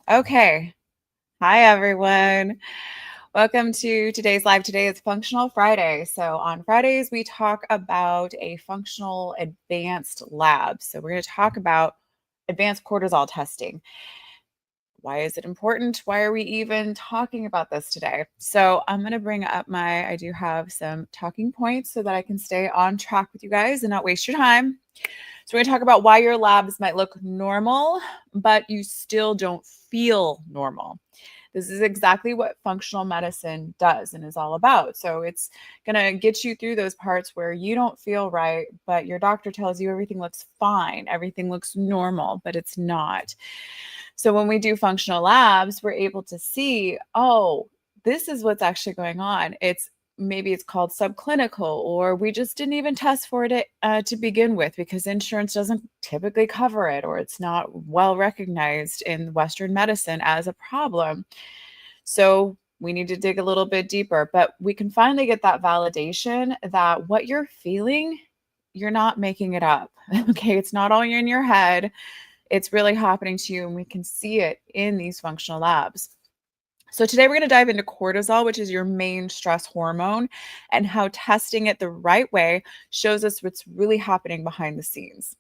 Okay. Hi, everyone. Welcome to today's live. Today is Functional Friday. So on Fridays, we talk about a functional advanced lab. So we're going to talk about advanced cortisol testing. Why is it important? Why are we even talking about this today? So I'm going to bring up I do have some talking points so that I can stay on track with you guys and not waste your time. So we're going to talk about why your labs might look normal, but you still don't feel normal. This is exactly what functional medicine does and is all about. So it's going to get you through those parts where you don't feel right, but your doctor tells you everything looks fine, everything looks normal, but it's not. So when we do functional labs, we're able to see, oh, this is what's actually going on. Maybe it's called subclinical, or we just didn't even test for it to begin with because insurance doesn't typically cover it, or it's not well recognized in Western medicine as a problem. So we need to dig a little bit deeper, but we can finally get that validation that what you're feeling, you're not making it up. Okay, it's not all in your head. It's really happening to you, and we can see it in these functional labs. So today we're going to dive into cortisol, which is your main stress hormone, and how testing it the right way shows us what's really happening behind the scenes.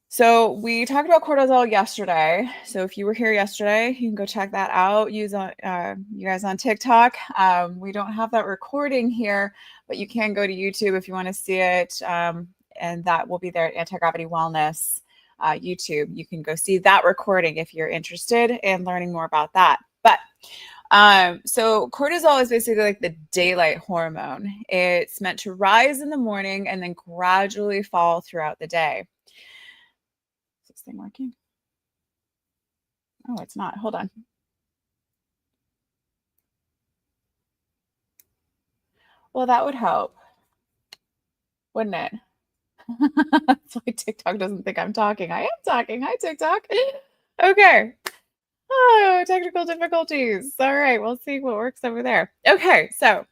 So we talked about cortisol yesterday. So if you were here yesterday, you can go check that out. You guys on TikTok. We don't have that recording here, but you can go to YouTube if you want to see it. And that will be there at Anti-Gravity Wellness YouTube. You can go see that recording if you're interested in learning more about that. But so cortisol is basically like the daylight hormone. It's meant to rise in the morning and then gradually fall throughout the day. Is this thing working? Oh, it's not. Hold on. Well, that would help, wouldn't it? That's why TikTok doesn't think I'm talking. I am talking. Hi, TikTok. Okay. Oh, technical difficulties. All right. We'll see what works over there. Okay. So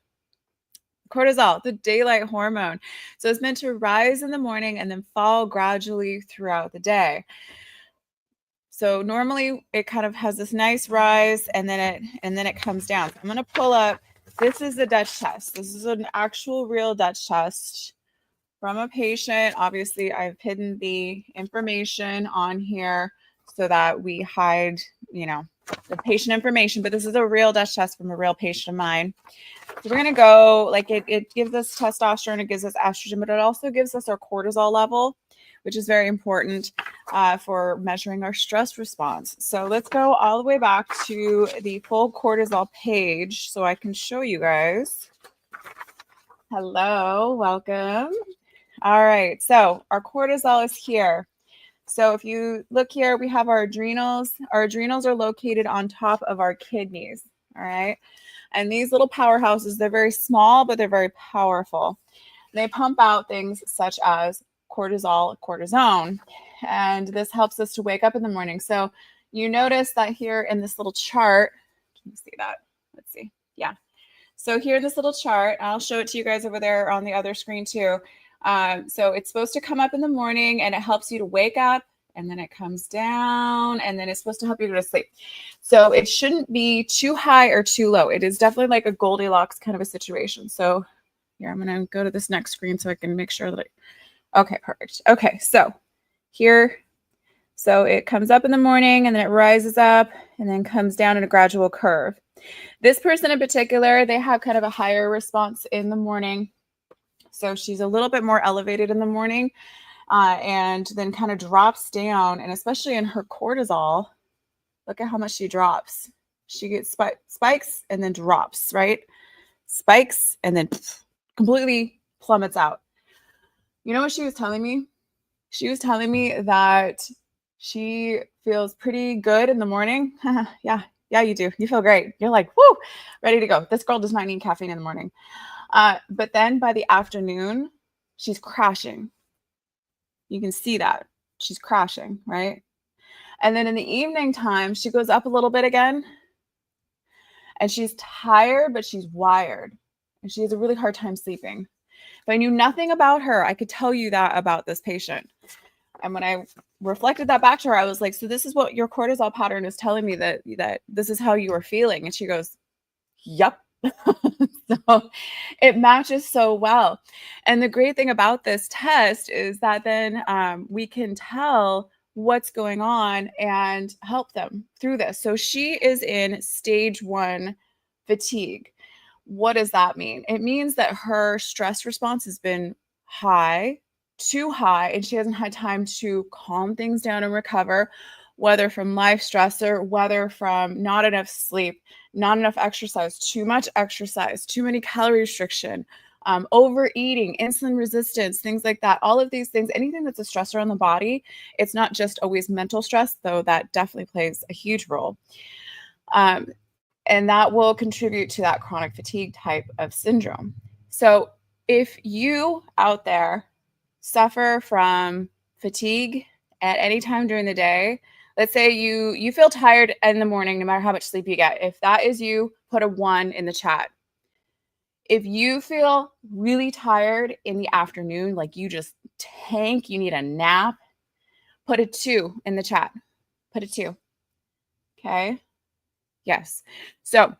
cortisol, the daylight hormone. So it's meant to rise in the morning and then fall gradually throughout the day. So normally it kind of has this nice rise and then it comes down. So I'm going to pull up. This is a Dutch test. This is an actual real Dutch test from a patient. Obviously, I've hidden the information on here so that we hide, the patient information, but this is a real Dutch test from a real patient of mine. So we're going to go, like it gives us testosterone, it gives us estrogen, but it also gives us our cortisol level, which is very important for measuring our stress response. So let's go all the way back to the full cortisol page so I can show you guys. Hello, welcome. All right, so our cortisol is here. So if you look here, we have our adrenals. Our adrenals are located on top of our kidneys, all right? And these little powerhouses, they're very small, but they're very powerful. They pump out things such as cortisol, cortisone, and this helps us to wake up in the morning. So you notice that here in this little chart, can you see that? Let's see. Yeah. So here in this little chart, I'll show it to you guys over there on the other screen too. So it's supposed to come up in the morning and it helps you to wake up, and then it comes down, and then it's supposed to help you go to sleep. So it shouldn't be too high or too low. It is definitely like a Goldilocks kind of a situation. So here, I'm going to go to this next screen so I can make sure that okay, perfect. Okay, so here, so it comes up in the morning and then it rises up and then comes down in a gradual curve. This person in particular, they have kind of a higher response in the morning. So she's a little bit more elevated in the morning and then kind of drops down. And especially in her cortisol, look at how much she drops. She gets spikes and then drops, right? Spikes and then completely plummets out. You know what she was telling me? She was telling me that she feels pretty good in the morning. Yeah, you do. You feel great. You're like, whoo, ready to go. This girl does not need caffeine in the morning. But then by the afternoon, she's crashing. You can see that. She's crashing, right? And then in the evening time, she goes up a little bit again. And she's tired, but she's wired. And she has a really hard time sleeping. If I knew nothing about her, I could tell you that about this patient. And when I reflected that back to her, I was like, so this is what your cortisol pattern is telling me, that this is how you are feeling. And she goes, yep. So it matches so well. And the great thing about this test is that then we can tell what's going on and help them through this. So she is in stage 1 fatigue. What does that mean? It means that her stress response has been high, too high, and she hasn't had time to calm things down and recover, whether from life stressor, whether from not enough sleep, not enough exercise, too much exercise, too many calorie restriction, overeating, insulin resistance, things like that. All of these things, anything that's a stressor on the body, it's not just always mental stress, though that definitely plays a huge role. And that will contribute to that chronic fatigue type of syndrome. So if you out there suffer from fatigue at any time during the day, let's say you feel tired in the morning, no matter how much sleep you get. If that is you, put a 1 in the chat. If you feel really tired in the afternoon, like you just tank, you need a nap, put a 2 in the chat. Put a 2. Okay. Yes. So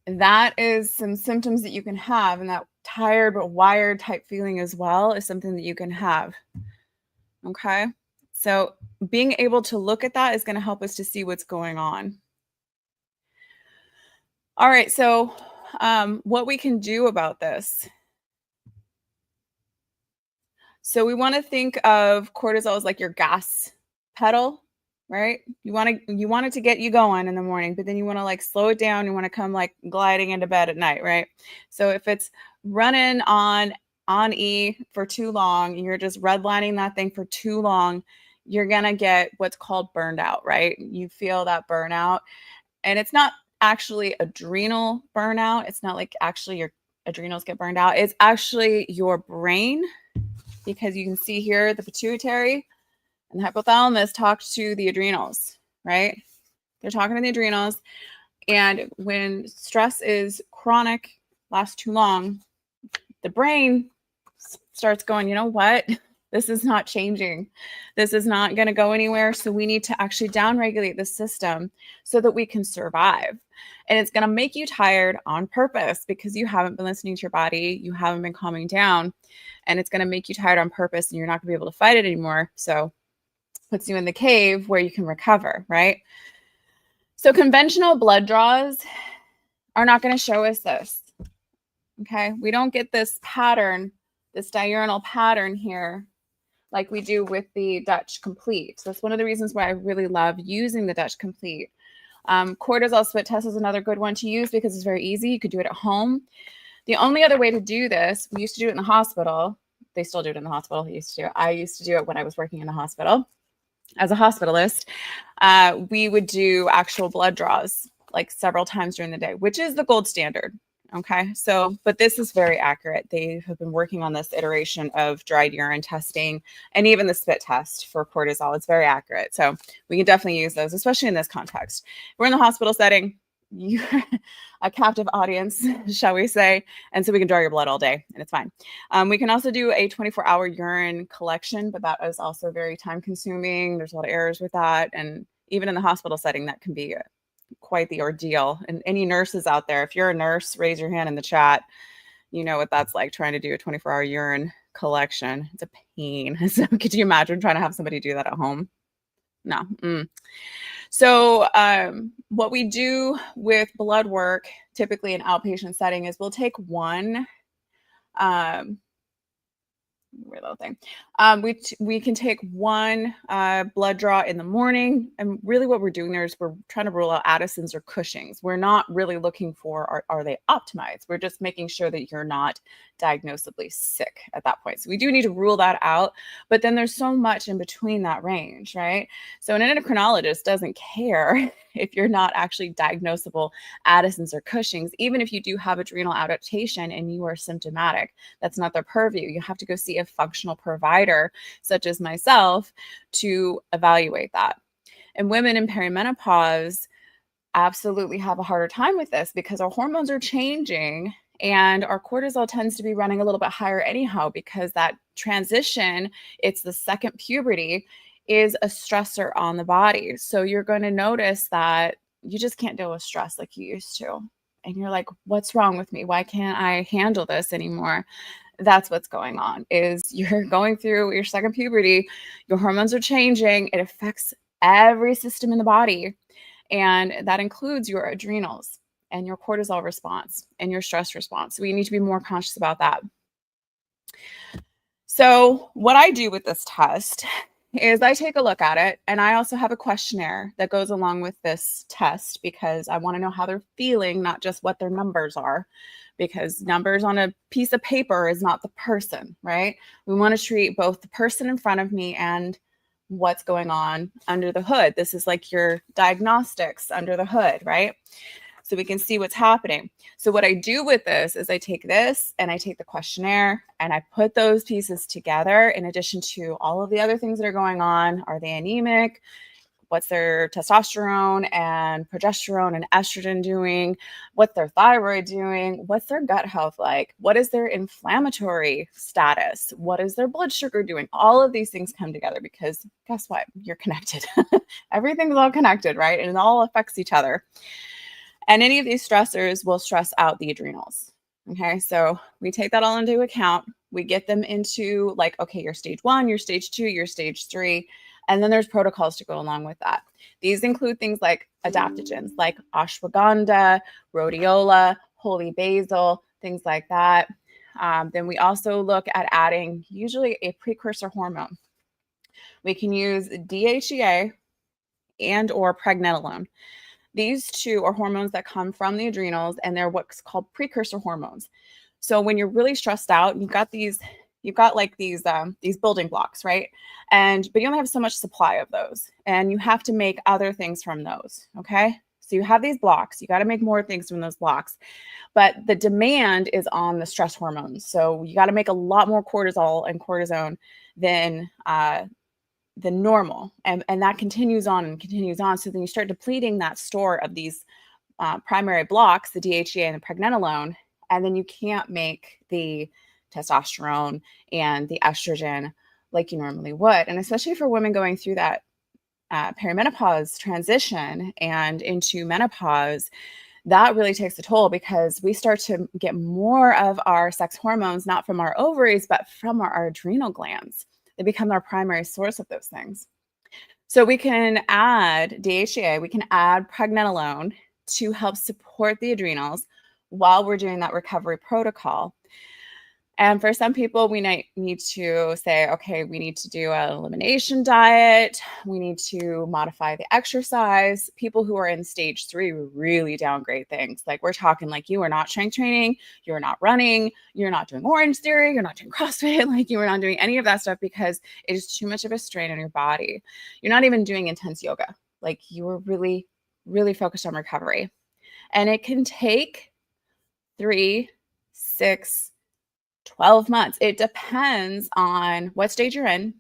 that is some symptoms that you can have, and that tired but wired type feeling as well is something that you can have. Okay. So being able to look at that is going to help us to see what's going on. All right. So what we can do about this. So we want to think of cortisol as like your gas pedal, right? You want it to get you going in the morning, but then you want to like slow it down. You want to come like gliding into bed at night, right? So if it's running on E for too long, and you're just redlining that thing for too long, you're going to get what's called burned out, right? You feel that burnout, and it's not actually adrenal burnout. It's not like actually your adrenals get burned out. It's actually your brain, because you can see here the pituitary and the hypothalamus talk to the adrenals, right? They're talking to the adrenals. And when stress is chronic, lasts too long, the brain starts going, you know what? This is not changing. This is not going to go anywhere. So we need to actually downregulate the system so that we can survive. And it's going to make you tired on purpose because you haven't been listening to your body. You haven't been calming down. And it's going to make you tired on purpose, and you're not going to be able to fight it anymore. So it puts you in the cave where you can recover, right? So conventional blood draws are not going to show us this. Okay. We don't get this pattern, this diurnal pattern here, like we do with the Dutch Complete. So that's one of the reasons why I really love using the Dutch Complete. Cortisol spit test is another good one to use because it's very easy. You could do it at home. The only other way to do this, we used to do it in the hospital. They still do it in the hospital. I used to do it when I was working in the hospital as a hospitalist. We would do actual blood draws like several times during the day, which is the gold standard. Okay. So, but this is very accurate. They have been working on this iteration of dried urine testing and even the spit test for cortisol. It's very accurate. So we can definitely use those, especially in this context. We're in the hospital setting. You're a captive audience, shall we say. And so we can draw your blood all day and it's fine. We can also do a 24-hour urine collection, but that is also very time consuming. There's a lot of errors with that. And even in the hospital setting, that can be quite the ordeal. And any nurses out there, if you're a nurse, raise your hand in the chat. You know what that's like, trying to do a 24-hour urine collection. It's a pain. So could you imagine trying to have somebody do that at home? No. So what we do with blood work, typically in outpatient setting, is we'll take one weird little thing. We can take one blood draw in the morning, and really what we're doing there is we're trying to rule out Addison's or Cushing's. We're not really looking for are they optimized. We're just making sure that you're not diagnosably sick at that point. So we do need to rule that out, but then there's so much in between that range, right? So an endocrinologist doesn't care if you're not actually diagnosable Addison's or Cushing's, even if you do have adrenal adaptation and you are symptomatic. That's not their purview. You have to go see a functional provider such as myself to evaluate that. And women in perimenopause absolutely have a harder time with this because our hormones are changing And our cortisol tends to be running a little bit higher anyhow, because that transition, it's the second puberty, is a stressor on the body. So you're going to notice that you just can't deal with stress like you used to. And you're like, what's wrong with me? Why can't I handle this anymore? That's what's going on, is you're going through your second puberty, your hormones are changing, it affects every system in the body, and that includes your adrenals and your cortisol response and your stress response. So we need to be more conscious about that. So what I do with this test is I take a look at it, and I also have a questionnaire that goes along with this test, because I want to know how they're feeling, not just what their numbers are, because numbers on a piece of paper is not the person, right? We want to treat both the person in front of me and what's going on under the hood. This is like your diagnostics under the hood, right? So we can see what's happening. So what I do with this is I take this and I take the questionnaire and I put those pieces together in addition to all of the other things that are going on. Are they anemic? What's their testosterone and progesterone and estrogen doing? What's their thyroid doing? What's their gut health like? What is their inflammatory status? What is their blood sugar doing? All of these things come together because guess what? You're connected. Everything's all connected, right? And it all affects each other. And any of these stressors will stress out the adrenals. Okay, so we take that all into account. We get them into like, okay, you're stage 1, you're stage 2, you're stage 3. And then there's protocols to go along with that. These include things like adaptogens, like ashwagandha, rhodiola, holy basil, things like that. Then we also look at adding usually a precursor hormone. We can use DHEA and or pregnenolone. These two are hormones that come from the adrenals, and they're what's called precursor hormones. So when you're really stressed out, you've got like these building blocks, right? But you only have so much supply of those, and you have to make other things from those. Okay. So you have these blocks, you got to make more things from those blocks, but the demand is on the stress hormones. So you got to make a lot more cortisol and cortisone than normal. And that continues on and continues on. So then you start depleting that store of these primary blocks, the DHEA and the pregnenolone, and then you can't make the testosterone and the estrogen like you normally would. And especially for women going through that perimenopause transition and into menopause, that really takes a toll, because we start to get more of our sex hormones, not from our ovaries, but from our adrenal glands. They become our primary source of those things. So we can add DHEA, we can add pregnenolone to help support the adrenals while we're doing that recovery protocol. And for some people, we might need to say, okay, we need to do an elimination diet. We need to modify the exercise. People who are in stage 3 really downgrade things. Like we're talking like you are not strength training, you're not running, you're not doing Orange Theory, you're not doing CrossFit, like you are not doing any of that stuff because it is too much of a strain on your body. You're not even doing intense yoga. Like you are really, really focused on recovery. And it can take 3, 6, 12 months. It depends on what stage you're in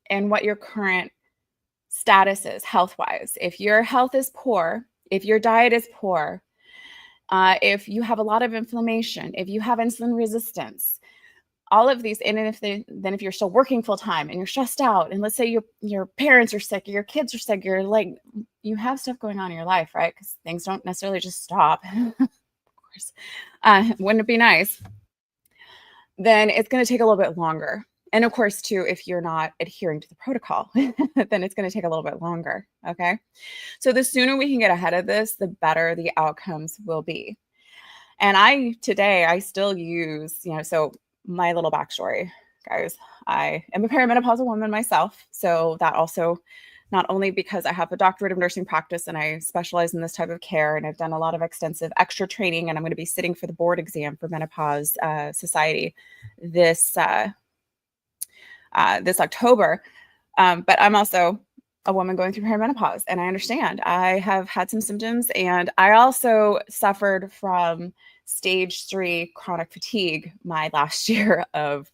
and what your current status is health-wise. If your health is poor, if your diet is poor, if you have a lot of inflammation, if you have insulin resistance, all of these, and if you're still working full time and you're stressed out, and let's say your parents are sick, or your kids are sick, you're like, you have stuff going on in your life, right? Because things don't necessarily just stop. Of course, wouldn't it be nice? Then it's going to take a little bit longer. And of course, too, if you're not adhering to the protocol, then it's going to take a little bit longer. Okay. So the sooner we can get ahead of this, the better the outcomes will be. And I still use, so my little backstory, guys, I am a perimenopausal woman myself. So that also, not only because I have a doctorate of nursing practice and I specialize in this type of care, and I've done a lot of extensive extra training, and I'm going to be sitting for the board exam for Menopause Society this October. But I'm also a woman going through perimenopause, and I understand. I have had some symptoms, and I also suffered from stage 3 chronic fatigue my last year of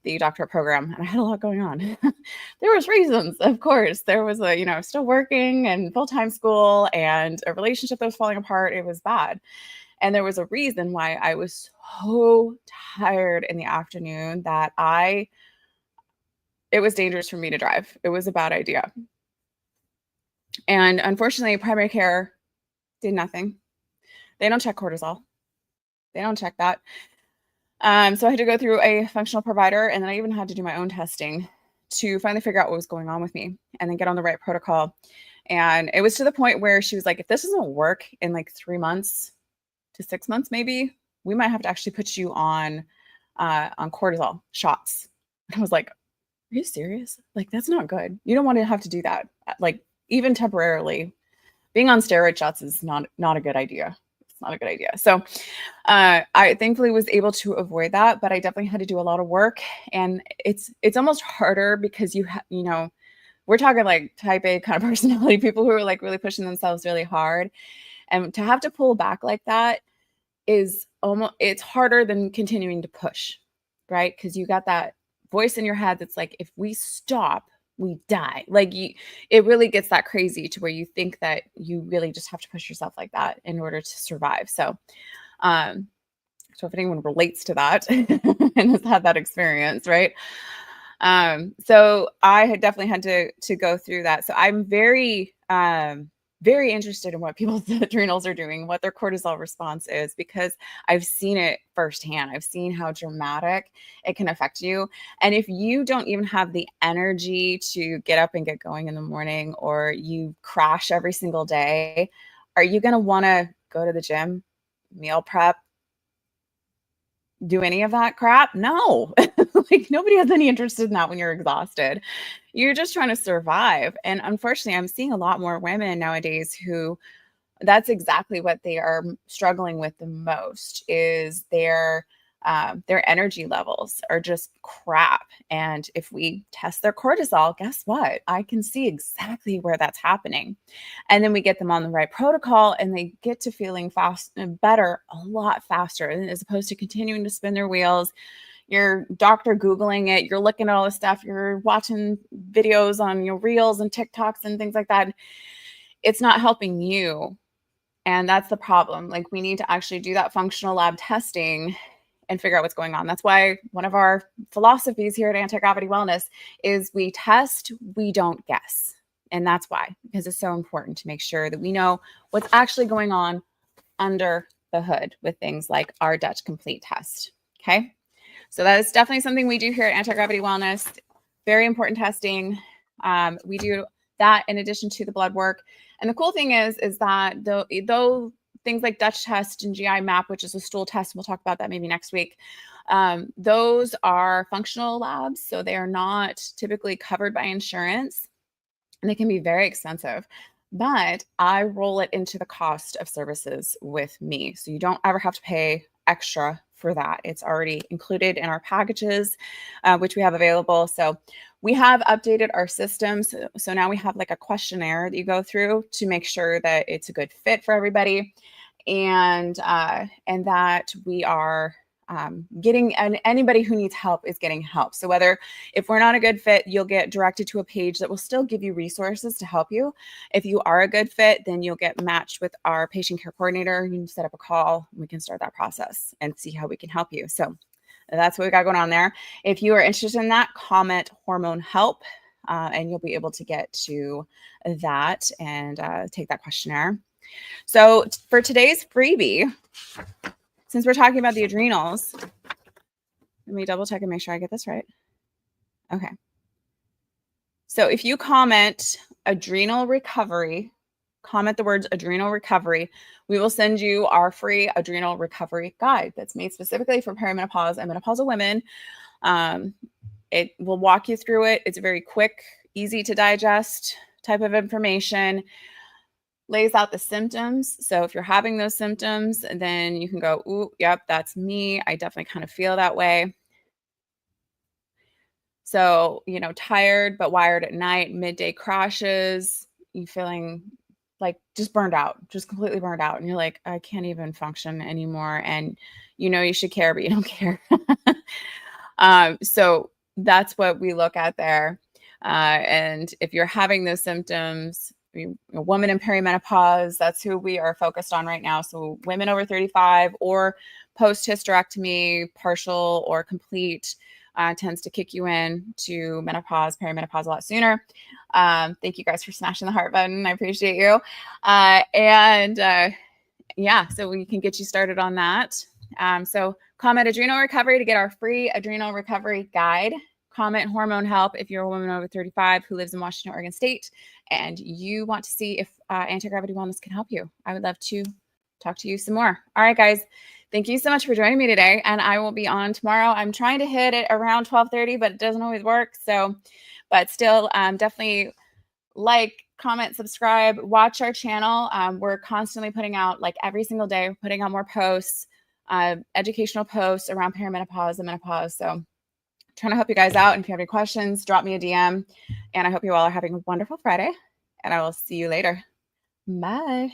the doctorate program, and I had a lot going on. There was reasons, of course. There was still working and full-time school and a relationship that was falling apart. It was bad. And there was a reason why I was so tired in the afternoon that it was dangerous for me to drive. It was a bad idea. And unfortunately, primary care did nothing. They don't check cortisol. They don't check that. So I had to go through a functional provider, and then I even had to do my own testing to finally figure out what was going on with me and then get on the right protocol. And it was to the point where she was like, if this doesn't work in like 3 months to 6 months, maybe we might have to actually put you on cortisol shots. And I was like, are you serious? Like, that's not good. You don't want to have to do that. Like, even temporarily, being on steroid shots is not a good idea. It's not a good idea. So I thankfully was able to avoid that, but I definitely had to do a lot of work. And it's almost harder because you know, we're talking like type A kind of personality, people who are like really pushing themselves really hard. And to have to pull back like that is it's harder than continuing to push, right? Because you got that voice in your head that's like, if we stop, we die. Like, it really gets that crazy to where you think that you really just have to push yourself like that in order to survive. So if anyone relates to that and has had that experience, right? So I had definitely had to go through that. So I'm very interested in what people's adrenals are doing, what their cortisol response is, because I've seen it firsthand. I've seen how dramatic it can affect you. And if you don't even have the energy to get up and get going in the morning, or you crash every single day, are you going to want to go to the gym, meal prep, do any of that crap? No. Like, nobody has any interest in that when you're exhausted. You're just trying to survive. And unfortunately, I'm seeing a lot more women nowadays who that's exactly what they are struggling with the most, is their energy levels are just crap. And if we test their cortisol, guess what? I can see exactly where that's happening. And then we get them on the right protocol, and they get to feeling fast and better a lot faster, as opposed to continuing to spin their wheels. Your doctor Googling it, you're looking at all this stuff, you're watching videos on your reels and TikToks and things like that. It's not helping you. And that's the problem. Like, we need to actually do that functional lab testing and figure out what's going on. That's why one of our philosophies here at Anti-Gravity Wellness is we test, we don't guess. And that's why, because it's so important to make sure that we know what's actually going on under the hood with things like our Dutch Complete test. Okay. So that is definitely something we do here at Anti-Gravity Wellness. Very important testing. We do that in addition to the blood work. And the cool thing is that though things like Dutch test and GI map, which is a stool test, we'll talk about that maybe next week, those are functional labs. So they are not typically covered by insurance, and they can be very expensive. But I roll it into the cost of services with me. So you don't ever have to pay extra for that. It's already included in our packages, which we have available. So we have updated our systems. So now we have like a questionnaire that you go through to make sure that it's a good fit for everybody, and that we are getting, and anybody who needs help is getting help. So if we're not a good fit, you'll get directed to a page that will still give you resources to help you. If you are a good fit, then you'll get matched with our patient care coordinator. You can set up a call, and we can start that process and see how we can help you. So that's what we got going on there. If you are interested in that, comment hormone help, and you'll be able to get to that and take that questionnaire. So for today's freebie, since we're talking about the adrenals, let me double check and make sure I get this right. Okay. So if you comment adrenal recovery, comment the words adrenal recovery, we will send you our free adrenal recovery guide that's made specifically for perimenopause and menopausal women. It will walk you through it. It's a very quick, easy to digest type of information. Lays out the symptoms. So if you're having those symptoms, then you can go, ooh, yep, that's me. I definitely kind of feel that way. So, tired but wired at night, midday crashes, you feeling like just burned out, just completely burned out. And you're like, I can't even function anymore. And you should care, but you don't care. So that's what we look at there. And if you're having those symptoms, woman in perimenopause. That's who we are focused on right now. So women over 35 or post-hysterectomy, partial or complete, tends to kick you in to menopause, perimenopause a lot sooner. Thank you guys for smashing the heart button. I appreciate you. Yeah, so we can get you started on that. So comment adrenal recovery to get our free adrenal recovery guide. Comment hormone help if you're a woman over 35 who lives in Washington, Oregon State, and you want to see if anti-gravity wellness can help you. I would love to talk to you some more. All right, guys. Thank you so much for joining me today, and I will be on tomorrow. I'm trying to hit it around 12:30, but it doesn't always work. So, but still, definitely like, comment, subscribe, watch our channel. We're constantly putting out, like every single day, we're putting out more posts, educational posts around perimenopause and menopause. So trying to help you guys out. And if you have any questions, drop me a DM. And I hope you all are having a wonderful Friday. And I will see you later. Bye.